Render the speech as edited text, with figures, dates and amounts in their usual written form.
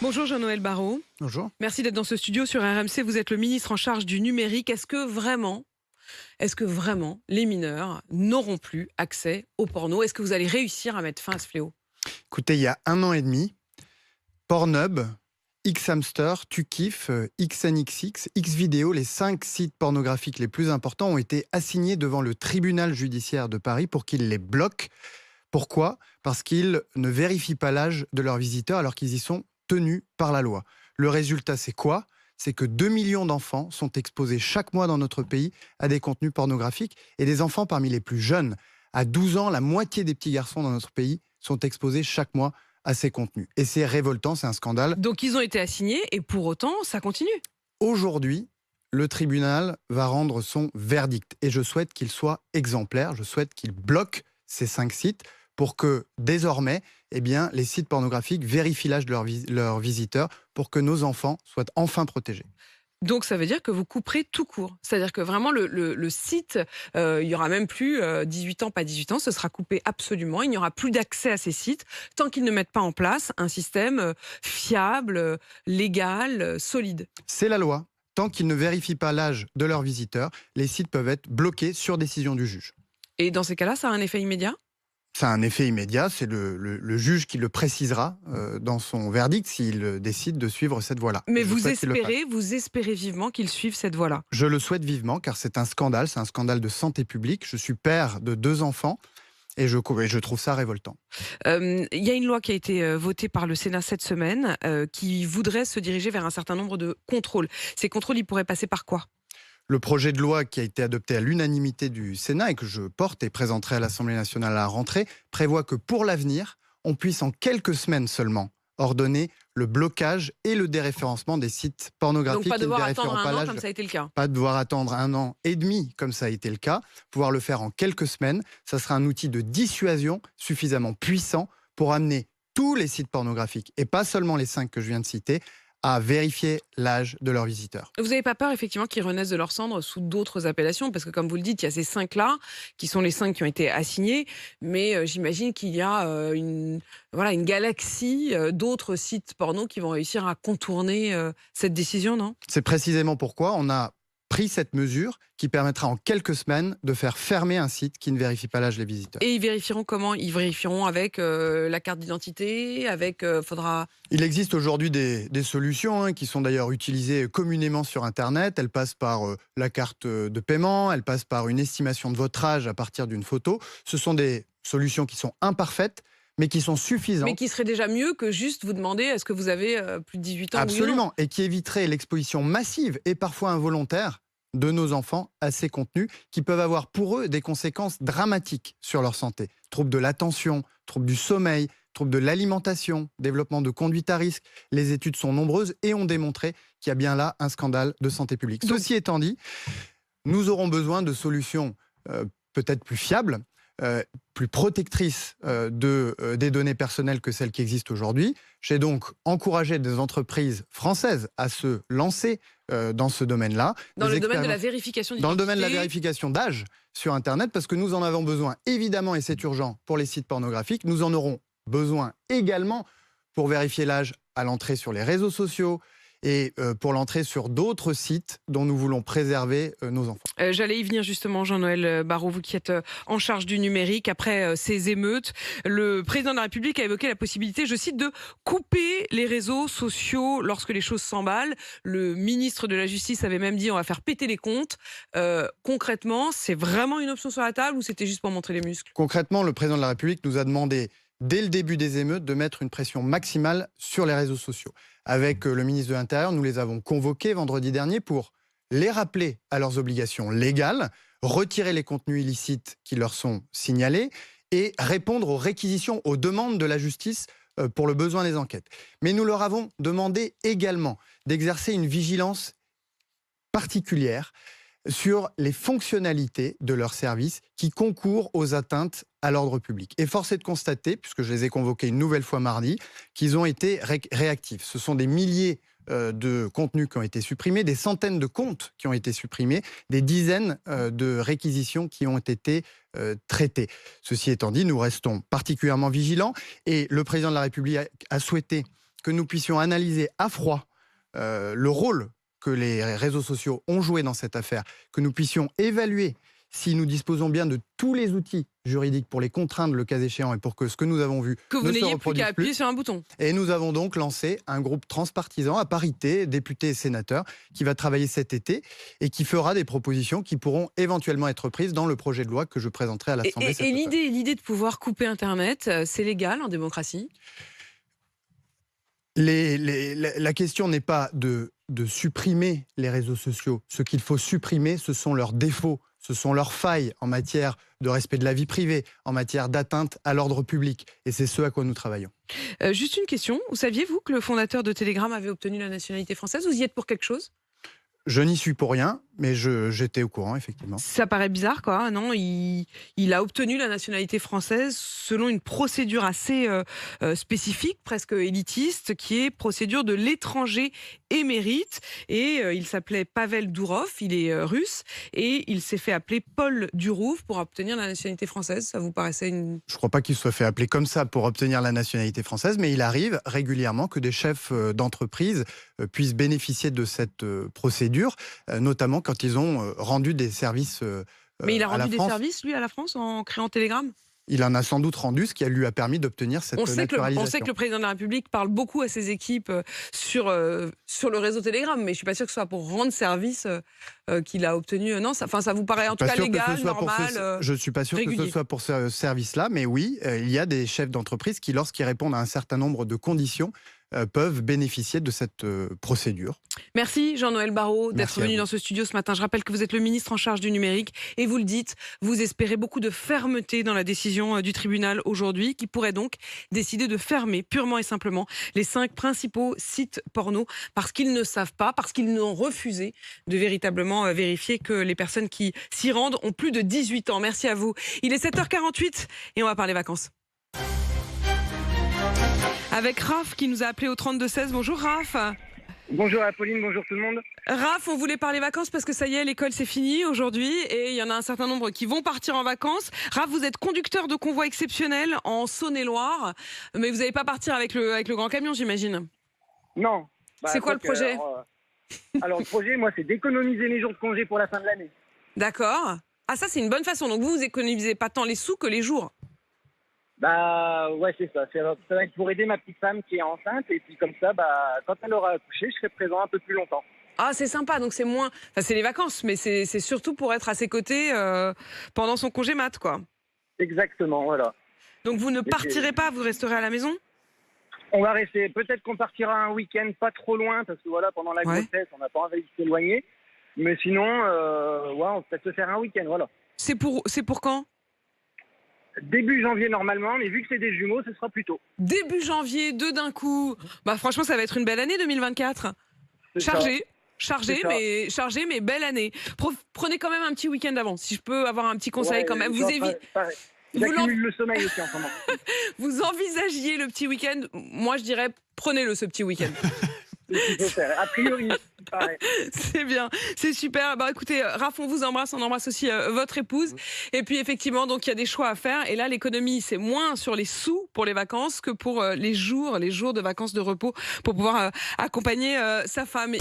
Bonjour Jean-Noël Barrot. Bonjour. Merci d'être dans ce studio sur RMC. Vous êtes le ministre en charge du numérique. Est-ce que vraiment les mineurs n'auront plus accès au porno? Est-ce que vous allez réussir à mettre fin à ce fléau? Écoutez, il y a 1 an et demi, Pornhub, Xhamster, Tukiff, XNXX, Xvideo, les 5 sites pornographiques les plus importants ont été assignés devant le tribunal judiciaire de Paris pour qu'ils les bloquent. Pourquoi? Parce qu'ils ne vérifient pas l'âge de leurs visiteurs alors qu'ils y sont tenus par la loi. Le résultat, c'est quoi? C'est que 2 millions d'enfants sont exposés chaque mois dans notre pays à des contenus pornographiques et des enfants parmi les plus jeunes. À 12 ans, la moitié des petits garçons dans notre pays sont exposés chaque mois à ces contenus. Et c'est révoltant, c'est un scandale. Donc ils ont été assignés et pour autant, ça continue. Aujourd'hui, le tribunal va rendre son verdict et je souhaite qu'il soit exemplaire, je souhaite qu'il bloque ces 5 sites pour que désormais, les sites pornographiques vérifient l'âge de leurs visiteurs pour que nos enfants soient enfin protégés. Donc ça veut dire que vous couperez tout court. C'est-à-dire que vraiment le site, il n'y aura même plus 18 ans, pas 18 ans, ce sera coupé absolument. Il n'y aura plus d'accès à ces sites tant qu'ils ne mettent pas en place un système fiable, légal, solide. C'est la loi. Tant qu'ils ne vérifient pas l'âge de leurs visiteurs, les sites peuvent être bloqués sur décision du juge. Et dans ces cas-là, ça a un effet immédiat? Ça a un effet immédiat, c'est le juge qui le précisera dans son verdict s'il décide de suivre cette voie-là. Mais vous espérez vivement qu'ils suivent cette voie-là? Je le souhaite vivement car c'est un scandale de santé publique. Je suis père de 2 enfants et je trouve ça révoltant. Il y a une loi qui a été votée par le Sénat cette semaine qui voudrait se diriger vers un certain nombre de contrôles. Ces contrôles, ils pourraient passer par quoi? Le projet de loi qui a été adopté à l'unanimité du Sénat et que je porte et présenterai à l'Assemblée nationale à la rentrée prévoit que pour l'avenir, on puisse en quelques semaines seulement ordonner le blocage et le déréférencement des sites pornographiques. Donc pas devoir attendre un an l'âge. comme ça a été le cas. Pas devoir attendre 1 an et demi comme ça a été le cas. Pouvoir le faire en quelques semaines, ça sera un outil de dissuasion suffisamment puissant pour amener tous les sites pornographiques, et pas seulement les 5 que je viens de citer, à vérifier l'âge de leurs visiteurs. Vous n'avez pas peur effectivement qu'ils renaissent de leurs cendres sous d'autres appellations? Parce que comme vous le dites, il y a ces 5-là, qui sont les 5 qui ont été assignés, mais j'imagine qu'il y a une galaxie d'autres sites porno qui vont réussir à contourner cette décision, non? C'est précisément pourquoi on a pris cette mesure qui permettra en quelques semaines de faire fermer un site qui ne vérifie pas l'âge des visiteurs. Et ils vérifieront comment? Ils vérifieront avec la carte d'identité, faudra... Il existe aujourd'hui des solutions qui sont d'ailleurs utilisées communément sur Internet. Elles passent par la carte de paiement, elles passent par une estimation de votre âge à partir d'une photo. Ce sont des solutions qui sont imparfaites, mais qui sont suffisantes. Mais qui serait déjà mieux que juste vous demander est-ce que vous avez plus de 18 ans? Absolument, ou non? et qui éviterait l'exposition massive et parfois involontaire de nos enfants à ces contenus qui peuvent avoir pour eux des conséquences dramatiques sur leur santé. Troubles de l'attention, troubles du sommeil, troubles de l'alimentation, développement de conduite à risque. Les études sont nombreuses et ont démontré qu'il y a bien là un scandale de santé publique. Ceci étant dit, nous aurons besoin de solutions peut-être plus fiables, plus protectrices des données personnelles que celles qui existent aujourd'hui. J'ai donc encouragé des entreprises françaises à se lancer dans ce domaine-là. Dans le domaine de la vérification d'identité. Dans le domaine de la vérification d'âge sur Internet, parce que nous en avons besoin évidemment, et c'est urgent pour les sites pornographiques. Nous en aurons besoin également pour vérifier l'âge à l'entrée sur les réseaux sociaux, et pour l'entrée sur d'autres sites dont nous voulons préserver nos enfants. J'allais y venir justement, Jean-Noël Barrot, vous qui êtes en charge du numérique. Après ces émeutes, le président de la République a évoqué la possibilité, je cite, de couper les réseaux sociaux lorsque les choses s'emballent. Le ministre de la Justice avait même dit on va faire péter les comptes. Concrètement, c'est vraiment une option sur la table ou c'était juste pour montrer les muscles? Concrètement, le président de la République nous a demandé dès le début des émeutes, de mettre une pression maximale sur les réseaux sociaux. Avec le ministre de l'Intérieur, nous les avons convoqués vendredi dernier pour les rappeler à leurs obligations légales, retirer les contenus illicites qui leur sont signalés et répondre aux réquisitions, aux demandes de la justice pour le besoin des enquêtes. Mais nous leur avons demandé également d'exercer une vigilance particulière sur les fonctionnalités de leurs services qui concourent aux atteintes à l'ordre public. Et force est de constater, puisque je les ai convoqués une nouvelle fois mardi, qu'ils ont été réactifs. Ce sont des milliers de contenus qui ont été supprimés, des centaines de comptes qui ont été supprimés, des dizaines de réquisitions qui ont été traitées. Ceci étant dit, nous restons particulièrement vigilants et le président de la République a souhaité que nous puissions analyser à froid le rôle que les réseaux sociaux ont joué dans cette affaire, que nous puissions évaluer si nous disposons bien de tous les outils juridiques pour les contraindre le cas échéant et pour que ce que nous avons vu Que vous ne se n'ayez plus reproduise qu'à appuyer sur un bouton. Et nous avons donc lancé un groupe transpartisan à parité, députés et sénateurs, qui va travailler cet été et qui fera des propositions qui pourront éventuellement être prises dans le projet de loi que je présenterai à l'Assemblée. Et l'idée de pouvoir couper Internet, c'est légal en démocratie? La question n'est pas de supprimer les réseaux sociaux. Ce qu'il faut supprimer, ce sont leurs défauts, ce sont leurs failles en matière de respect de la vie privée, en matière d'atteinte à l'ordre public. Et c'est ce à quoi nous travaillons. Juste une question. Vous saviez, vous, que le fondateur de Telegram avait obtenu la nationalité française? Vous y êtes pour quelque chose? Je n'y suis pour rien, mais j'étais au courant, effectivement. Ça paraît bizarre, quoi, non? Il a obtenu la nationalité française selon une procédure assez spécifique, presque élitiste, qui est procédure de l'étranger émérite. Et il s'appelait Pavel Dourov, il est russe, et il s'est fait appeler Paul Durouf pour obtenir la nationalité française. Ça vous paraissait une... Je ne crois pas qu'il soit fait appeler comme ça pour obtenir la nationalité française, mais il arrive régulièrement que des chefs d'entreprise puissent bénéficier de cette procédure, notamment quand ils ont rendu des services Mais il a à la rendu des France. services, lui, à la France, en créant Telegram? Il en a sans doute rendu, ce qui lui a permis d'obtenir cette naturalisation. On sait que le président de la République parle beaucoup à ses équipes sur le réseau Telegram, mais je ne suis pas sûre que ce soit pour rendre service qu'il a obtenu. Non, ça vous paraît en tout cas légal, normal, je ne suis pas sûr que ce soit pour ce service-là, mais oui, il y a des chefs d'entreprise qui, lorsqu'ils répondent à un certain nombre de conditions, peuvent bénéficier de cette procédure. Merci Jean-Noël Barrot d'être venu dans ce studio ce matin. Je rappelle que vous êtes le ministre en charge du numérique et vous le dites, vous espérez beaucoup de fermeté dans la décision du tribunal aujourd'hui qui pourrait donc décider de fermer purement et simplement les 5 principaux sites porno parce qu'ils ne savent pas, parce qu'ils ont refusé de véritablement vérifier que les personnes qui s'y rendent ont plus de 18 ans. Merci à vous. Il est 7h48 et on va parler vacances. Avec Raph qui nous a appelé au 32-16. Bonjour Raph. Bonjour Apolline, bonjour tout le monde. Raph, on voulait parler vacances parce que ça y est, l'école c'est fini aujourd'hui et il y en a un certain nombre qui vont partir en vacances. Raph, vous êtes conducteur de convoi exceptionnel en Saône-et-Loire, mais vous n'allez pas partir avec le grand camion, j'imagine. Non. C'est quoi le projet? Alors le projet, moi, c'est d'économiser mes jours de congé pour la fin de l'année. D'accord. Ah ça, c'est une bonne façon. Donc vous économisez pas tant les sous que les jours. Ouais, c'est ça. Ça va être pour aider ma petite femme qui est enceinte. Et puis comme ça, quand elle aura accouché, je serai présent un peu plus longtemps. Ah, c'est sympa. Donc c'est moins... Enfin, c'est les vacances, mais c'est surtout pour être à ses côtés pendant son congé mat, quoi. Exactement, voilà. Donc vous ne partirez pas, vous resterez à la maison? On va rester. Peut-être qu'on partira un week-end pas trop loin, parce que voilà, pendant la grossesse, on n'a pas envie de s'éloigner. Mais sinon, on peut peut-être se faire un week-end, voilà. C'est pour quand? Début janvier normalement, mais vu que c'est des jumeaux, ce sera plus tôt. Début janvier, 2 d'un coup. Franchement, ça va être une belle année 2024. Chargée, mais belle année. Prenez quand même un petit week-end avant, si je peux avoir un petit conseil quand même. J'accumule le sommeil aussi en ce moment. Vous envisagiez le petit week-end. Moi, je dirais, prenez-le ce petit week-end. A priori, pareil. C'est bien, c'est super. Écoutez, Raph, on vous embrasse, on embrasse aussi votre épouse. Et puis effectivement, donc il y a des choix à faire. Et là, l'économie, c'est moins sur les sous pour les vacances que pour les jours de vacances de repos pour pouvoir accompagner sa femme.